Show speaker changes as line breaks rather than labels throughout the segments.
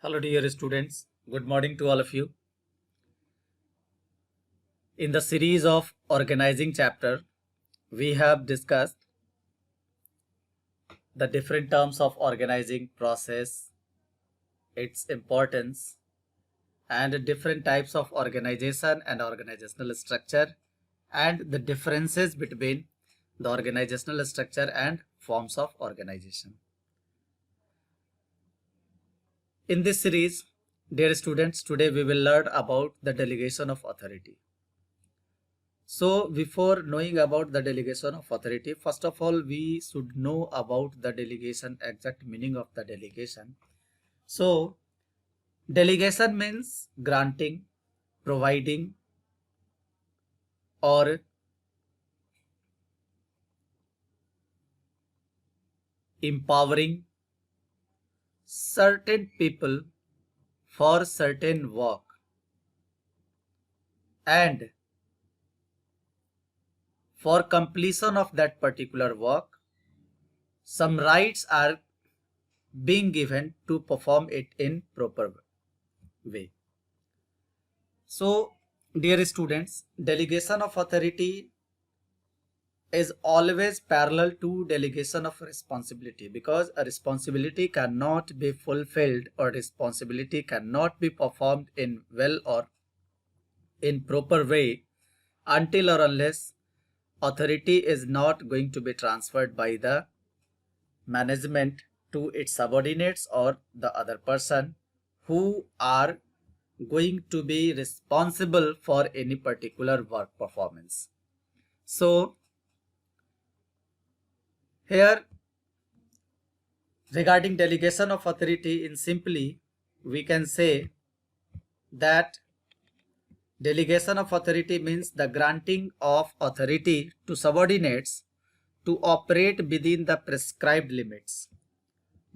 Hello dear students, good morning to all of you. In the series of organizing chapter, we have discussed the different terms of organizing process, its importance, and different types of organization and organizational structure, and the differences between the organizational structure and forms of organization. In this series, dear students, today we will learn about the delegation of authority. So before knowing about the delegation of authority, first of all, we should know about the delegation, exact meaning of the delegation. So delegation means granting, providing, or empowering certain people for certain work, and for completion of that particular work, some rights are being given to perform it in proper way. So, dear students, delegation of authority is always parallel to delegation of responsibility, because a responsibility cannot be fulfilled or responsibility cannot be performed in well or in proper way until or unless authority is not going to be transferred by the management to its subordinates or the other person who are going to be responsible for any particular work performance. So here, regarding delegation of authority, in simply we can say that delegation of authority means the granting of authority to subordinates to operate within the prescribed limits.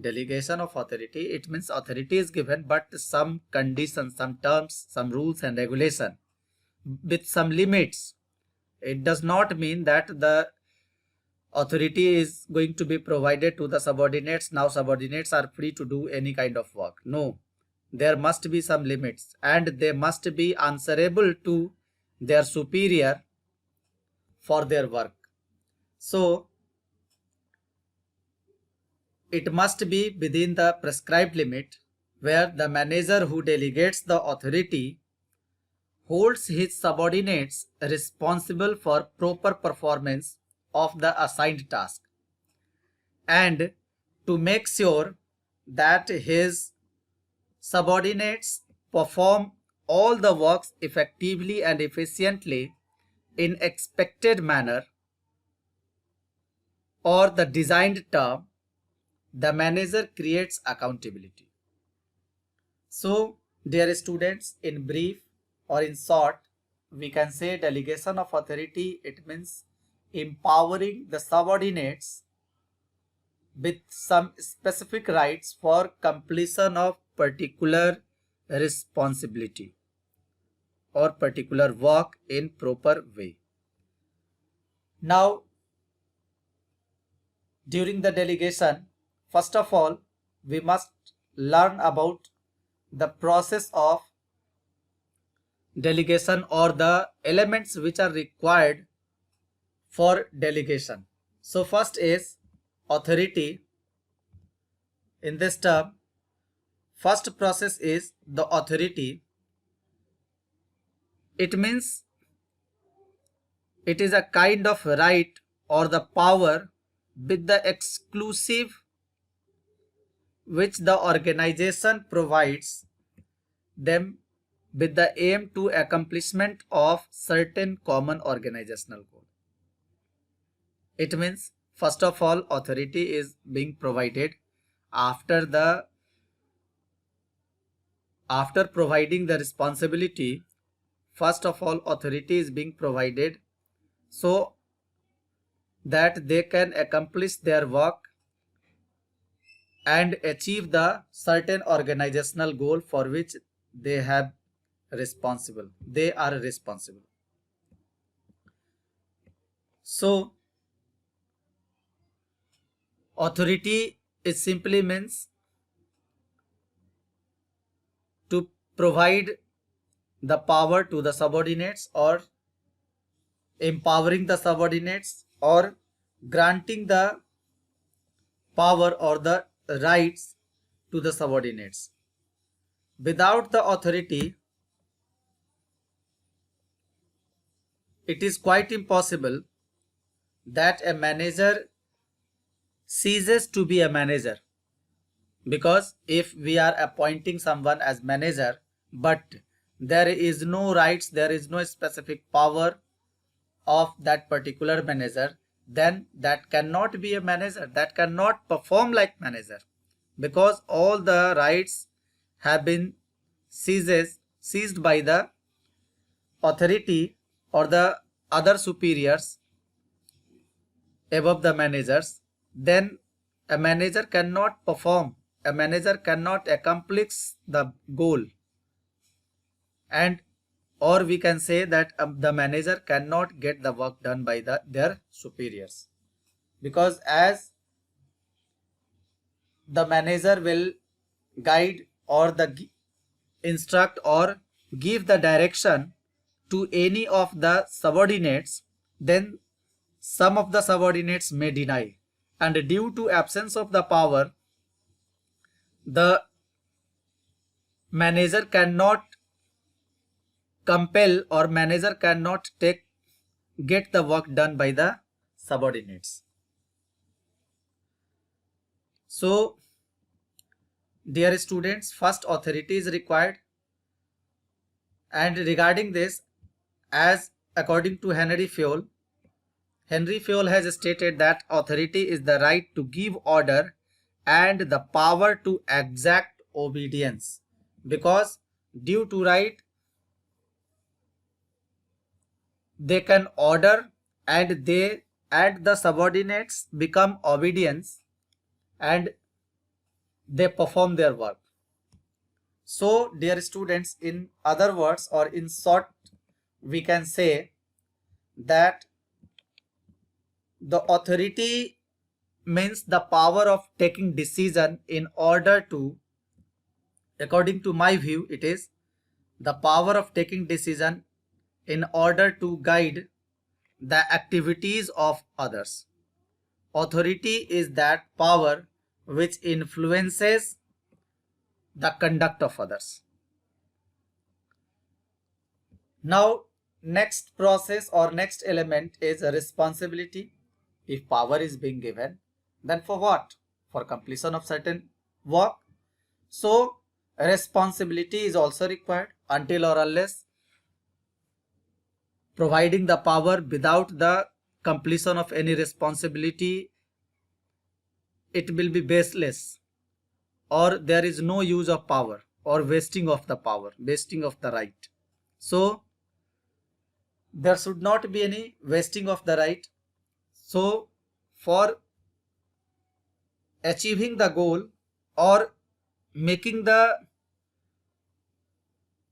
Delegation of authority, it means authority is given, but some conditions, some terms, some rules and regulation with some limits. It does not mean that the authority is going to be provided to the subordinates. Now subordinates are free to do any kind of work. No, there must be some limits, and they must be answerable to their superior for their work. So it must be within the prescribed limit, where the manager who delegates the authority holds his subordinates responsible for proper performance of the assigned task, and to make sure that his subordinates perform all the works effectively and efficiently in expected manner or the designed term, the manager creates accountability. So, dear students, in brief or in short, we can say delegation of authority, it means empowering the subordinates with some specific rights for completion of particular responsibility or particular work in proper way. Now, during the delegation, first of all, we must learn about the process of delegation or the elements which are required for delegation. So first is authority. In this term, first process is the authority. It means it is a kind of right or the power with the exclusive which the organization provides them with the aim to accomplishment of certain common organizational goal. It means first of all authority is being provided after providing the responsibility. First of all authority is being provided so that they can accomplish their work and achieve the certain organizational goal for which they are responsible. So authority is simply means provide the power to the subordinates, or empowering the subordinates, or granting the power or the rights to the subordinates. Without the authority, it is quite impossible that a manager ceases to be a manager. Because if we are appointing someone as manager, but there is no rights, there is no specific power of that particular manager, then that cannot be a manager, that cannot perform like manager, because all the rights have been seized by the authority or the other superiors above the managers. Then a manager cannot perform, a manager cannot accomplish the goal, and or we can say that the manager cannot get the work done by their superiors, because as the manager will guide or instruct or give the direction to any of the subordinates, then some of the subordinates may deny, and due to absence of the power, the manager cannot compel, or manager cannot get the work done by the subordinates. So dear students, first authority is required, and regarding this, as according to Henry Fayol has stated that authority is the right to give order and the power to exact obedience, because due to right they can order and the subordinates become obedience and they perform their work. So dear students, in other words, or in short, we can say that the authority means the power of taking decision in order to, according to my view, it is the power of taking decision in order to guide the activities of others. Authority is that power which influences the conduct of others. Now, next process or next element is a responsibility. If power is being given, then for what? For completion of certain work. So, responsibility is also required. Until or unless providing the power without the completion of any responsibility, it will be baseless, or there is no use of power, or wasting of the power, wasting of the right. So there should not be any wasting of the right. So for achieving the goal or making the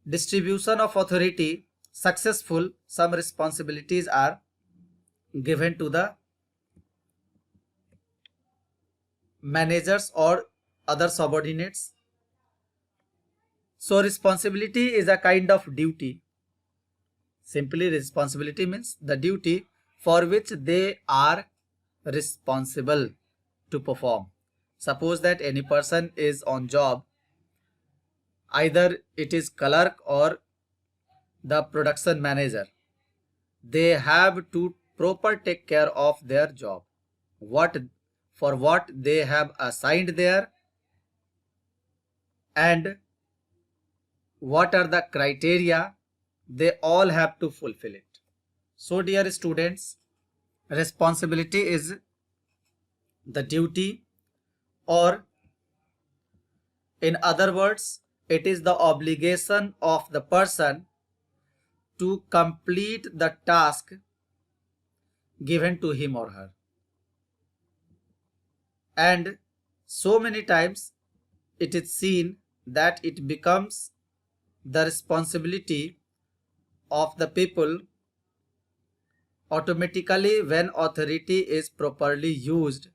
distribution of authority successful, some responsibilities are given to the managers or other subordinates. So responsibility is a kind of duty. Simply, responsibility means the duty for which they are responsible to perform. Suppose that any person is on job, either it is clerk or the production manager. They have to proper take care of their job. For what they have assigned there, and what are the criteria, they all have to fulfill it. So dear students, responsibility is the duty, or in other words, it is the obligation of the person to complete the task given to him or her. And so many times it is seen that it becomes the responsibility of the people automatically when authority is properly used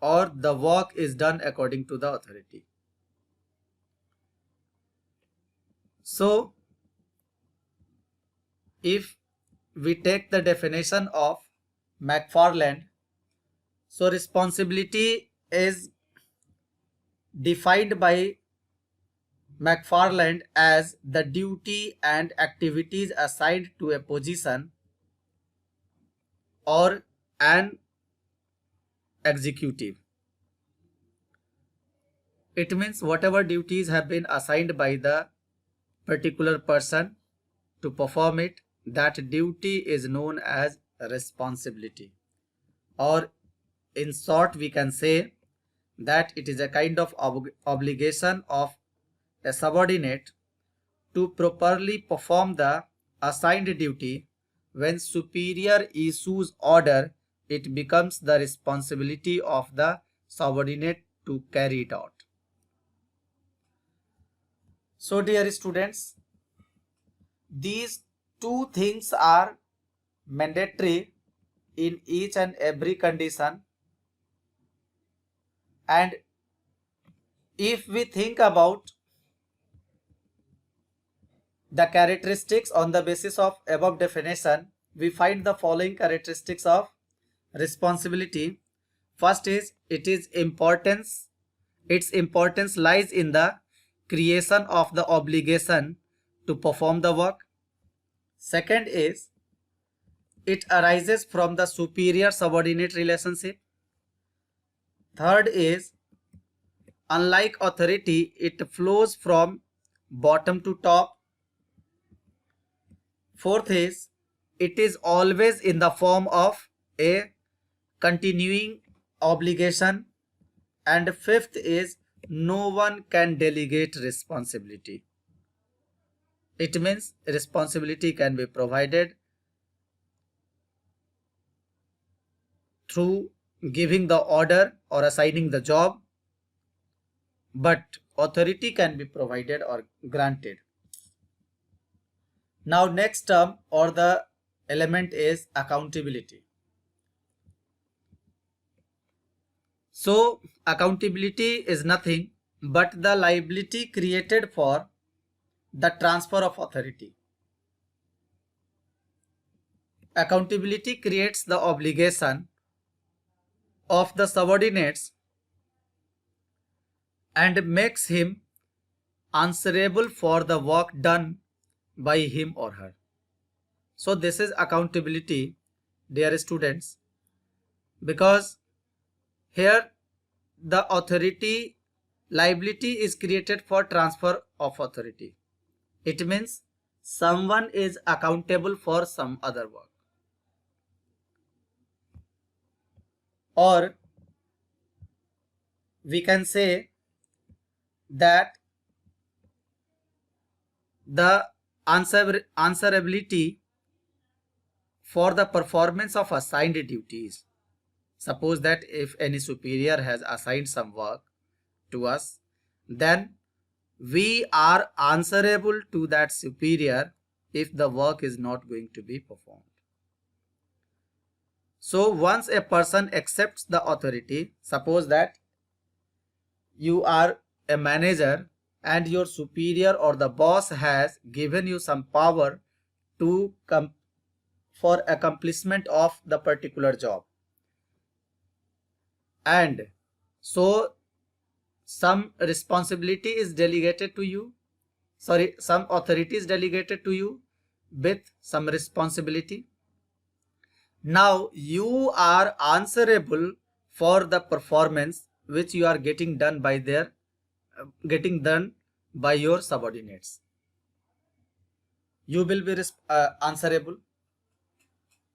or the work is done according to the authority. So if we take the definition of McFarland, so responsibility is defined by McFarland as the duty and activities assigned to a position or an executive. It means whatever duties have been assigned by the particular person to perform it, that duty is known as responsibility. Or in short, we can say that it is a kind of obligation of a subordinate to properly perform the assigned duty. When superior issues order, it becomes the responsibility of the subordinate to carry it out. So dear students, these two things are mandatory in each and every condition, and if we think about the characteristics on the basis of above definition, we find the following characteristics of responsibility. First is its importance lies in the creation of the obligation to perform the work. Second is it arises from the superior subordinate relationship. Third is unlike authority, it flows from bottom to top. Fourth is it is always in the form of a continuing obligation. And fifth is no one can delegate responsibility. It means responsibility can be provided through giving the order or assigning the job, but authority can be provided or granted. Now next term or the element is accountability. So accountability is nothing but the liability created for the transfer of authority. Accountability creates the obligation of the subordinates and makes him answerable for the work done by him or her. So this is accountability, dear students, because here the authority liability is created for transfer of authority. It means someone is accountable for some other work. Or we can say that the answerability for the performance of assigned duties. Suppose that if any superior has assigned some work to us, then we are answerable to that superior if the work is not going to be performed. So once a person accepts the authority, suppose that you are a manager and your superior or the boss has given you some power to for accomplishment of the particular job, and so some responsibility is delegated to you, some authority is delegated to you with some responsibility. Now you are answerable for the performance which you are getting done by your subordinates. You will be answerable.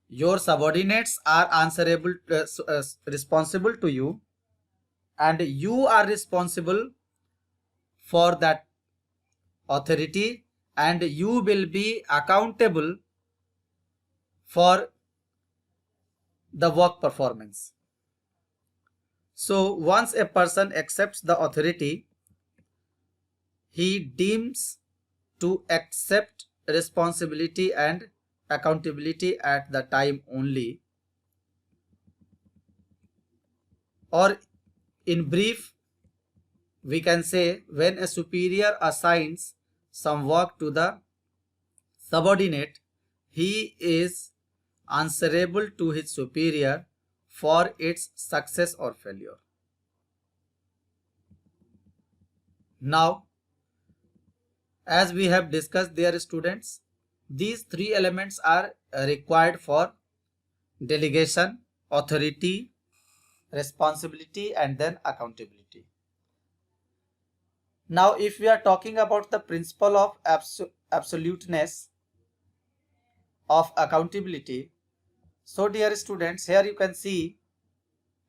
Your subordinates are answerable, responsible to you, and you are responsible for that authority, and you will be accountable for the work performance. So once a person accepts the authority, he deems to accept responsibility and accountability at the time only. Or in brief, we can say when a superior assigns some work to the subordinate, he is answerable to his superior for its success or failure. Now, as we have discussed, dear students, these three elements are required for delegation, authority, responsibility, and then accountability. Now, if we are talking about the principle of absoluteness of accountability, so dear students, here you can see,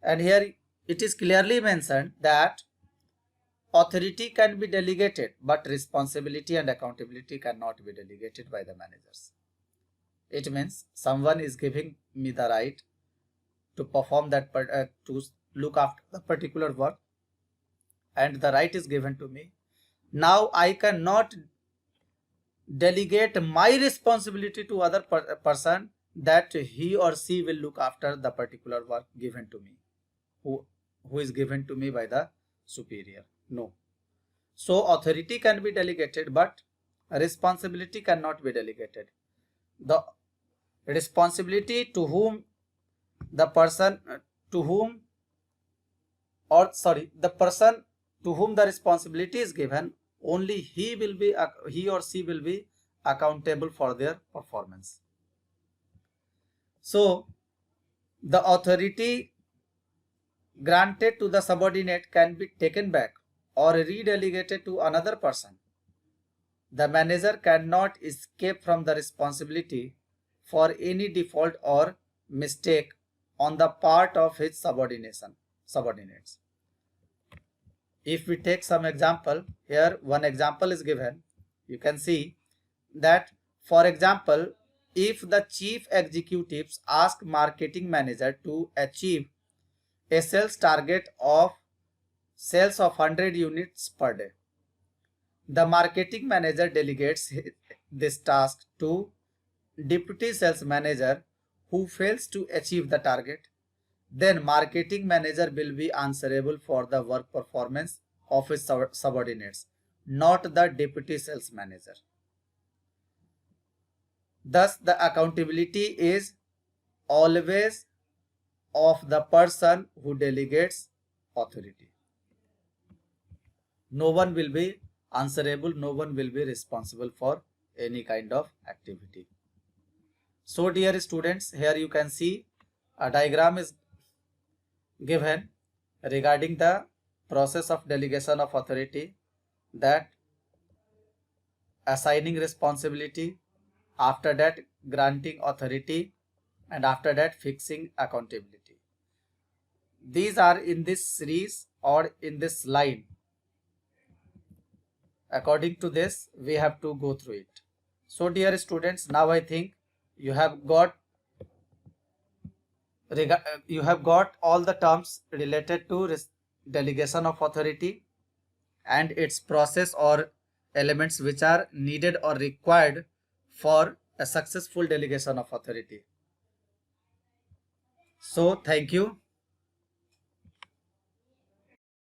and here it is clearly mentioned that authority can be delegated, but responsibility and accountability cannot be delegated by the managers. It means someone is giving me the right to perform that, to look after the particular work, and the right is given to me. Now I cannot delegate my responsibility to other person that he or she will look after the particular work given to me, who is given to me by the superior. No. So authority can be delegated, but responsibility cannot be delegated. The responsibility to whom the person to whom the responsibility is given, only he or she will be accountable for their performance. So the authority granted to the subordinate can be taken back or redelegated to another person. The manager cannot escape from the responsibility for any default or mistake on the part of his subordinates. If we take some example, here one example is given. You can see that, for example, if the chief executives ask marketing manager to achieve a sales target of sales of 100 units per day, the marketing manager delegates this task to deputy sales manager who fails to achieve the target. Then marketing manager will be answerable for the work performance of his subordinates, not the deputy sales manager. Thus, the accountability is always of the person who delegates authority. No one will be answerable, no one will be responsible for any kind of activity. So dear students, here you can see a diagram is given regarding the process of delegation of authority, that assigning responsibility, after that granting authority, and after that fixing accountability. These are in this series or in this line. According to this, we have to go through it. So dear students, now I think you have got all the terms related to delegation of authority and its process or elements which are needed or required for a successful delegation of authority. So thank you.